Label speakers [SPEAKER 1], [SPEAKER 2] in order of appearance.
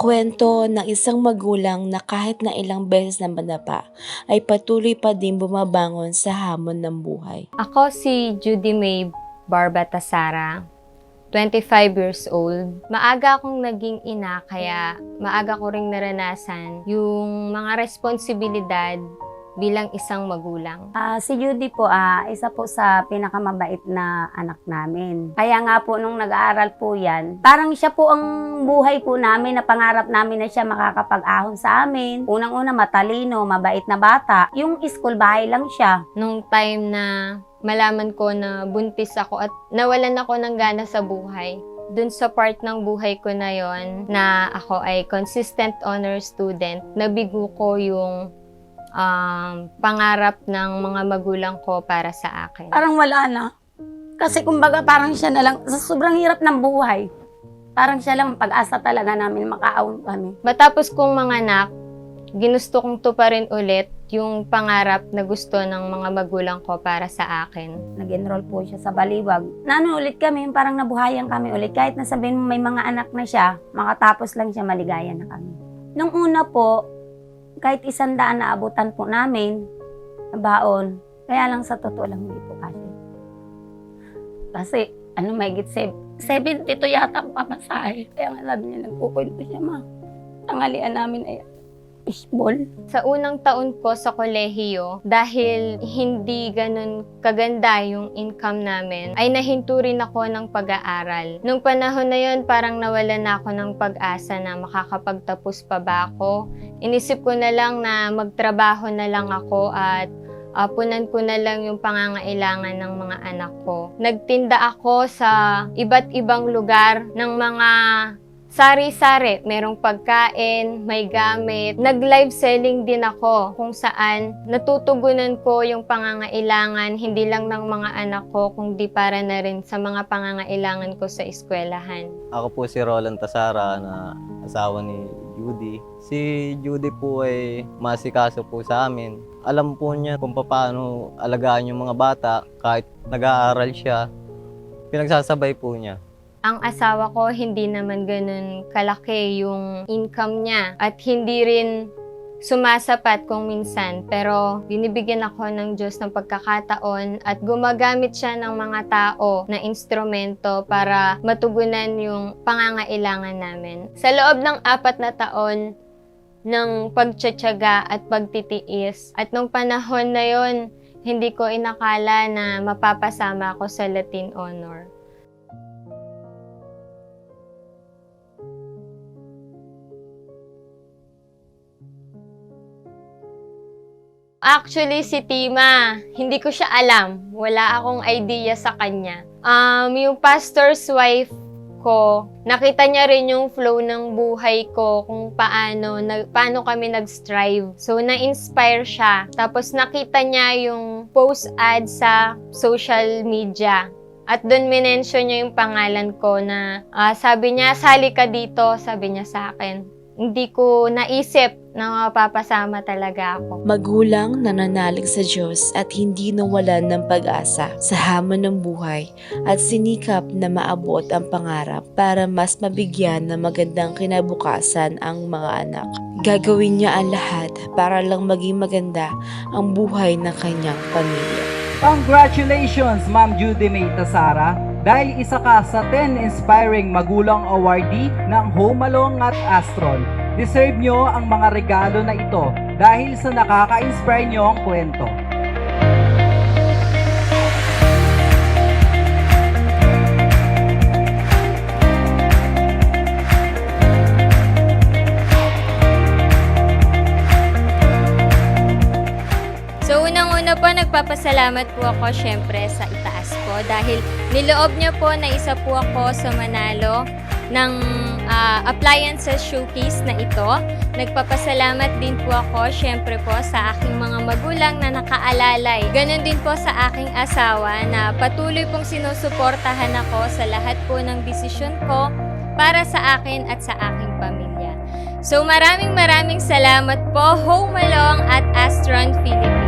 [SPEAKER 1] Kwento ng isang magulang na kahit na ilang beses na madapa, ay patuloy pa din bumabangon sa hamon ng buhay.
[SPEAKER 2] Ako si Judy May Barbatasara, 25 years old. Maaga akong naging ina kaya maaga ko ring naranasan yung mga responsibilidad bilang isang magulang.
[SPEAKER 3] Si Judy po, isa po sa pinakamabait na anak namin. Kaya nga po nung nag-aaral po yan, parang siya po ang buhay po namin na pangarap namin na siya makakapag-ahon sa amin. Unang-una matalino, mabait na bata. Yung school, bahay lang siya.
[SPEAKER 2] Nung time na malaman ko na buntis ako at nawalan ako ng gana sa buhay, dun sa part ng buhay ko na yon na ako ay consistent honor student, nabigo ko yung pangarap ng mga magulang ko para sa akin.
[SPEAKER 3] Parang wala na. Kasi kumbaga parang siya na lang, sa sobrang hirap ng buhay, parang siya lang pag-asa talaga namin makaahon kami.
[SPEAKER 2] Matapos kong manganak, ginusto kong tuparin ulit yung pangarap na gusto ng mga magulang ko para sa akin.
[SPEAKER 3] Nag-enroll po siya sa Baliwag. Ulit kami, parang nabuhayan kami ulit. Kahit na sabihin mo may mga anak na siya, makatapos lang siya, maligaya na kami. Nung una po, kahit 100 na abutan po namin, na baon, kaya lang sa totoo lang hindi po kasi. Kasi, mahigit 72 yata ang pamasahe. Kaya nga sabi niya, nagkukwento siya, ma. Tanghalian namin ay fishball.
[SPEAKER 2] Sa unang taon ko sa kolehiyo, dahil hindi ganun kaganda yung income namin, ay nahinto rin ako ng pag-aaral. Nung panahon na yun, parang nawalan na ako ng pag-asa na makakapagtapos pa ba ako. Inisip ko na lang na magtrabaho na lang ako at punan ko na lang yung pangangailangan ng mga anak ko. Nagtinda ako sa iba't ibang lugar ng mga sari-sari, merong pagkain, may gamit. Nag-live selling din ako kung saan natutugunan ko yung pangangailangan hindi lang ng mga anak ko kundi para na rin sa mga pangangailangan ko sa eskwelahan.
[SPEAKER 4] Ako po si Roland Tasara na asawa ni Judy. Si Judy po ay masikaso po sa amin. Alam po niya kung paano alagaan yung mga bata kahit nag-aaral siya. Pinagsasabay po niya.
[SPEAKER 2] Ang asawa ko, hindi naman ganun kalaki yung income niya at hindi rin sumasapat kung minsan. Pero binibigyan ako ng Diyos ng pagkakataon at gumagamit siya ng mga tao na instrumento para matugunan yung pangangailangan namin. Sa loob ng 4 na taon ng pagtsatsaga at pagtitiis at nung panahon na yon, hindi ko inakala na mapapasama ako sa Latin Honor. Actually, si Tima, hindi ko siya alam. Wala akong idea sa kanya. Yung pastor's wife ko, nakita niya rin yung flow ng buhay ko, kung paano kami nag-strive. So, na-inspire siya. Tapos, nakita niya yung post ad sa social media. At doon minention niya yung pangalan ko na sabi niya, sali ka dito, sabi niya sa akin. Hindi ko naisip na mapapasama talaga ako.
[SPEAKER 1] Magulang na nanalig sa Diyos at hindi nawalan ng pag-asa sa hamon ng buhay at sinikap na maabot ang pangarap para mas mabigyan ng magandang kinabukasan ang mga anak. Gagawin niya ang lahat para lang maging maganda ang buhay ng kanyang pamilya.
[SPEAKER 5] Congratulations, Ma'am Judy May Tasara, dahil isa ka sa 10 inspiring magulang awardee ng Home Along at Astron. Deserve nyo ang mga regalo na ito dahil sa nakaka-inspire nyo ang kwento.
[SPEAKER 2] So, unang-una po, nagpapasalamat po ako syempre sa itaas po dahil niloob niya po na isa po ako sa manalo ng appliances showcase na ito. Nagpapasalamat din po ako syempre po sa aking mga magulang na nakaalalay. Ganon din po sa aking asawa na patuloy pong sinusuportahan ako sa lahat po ng desisyon ko para sa akin at sa aking pamilya. So maraming salamat po, Home Along at Astron Philippines.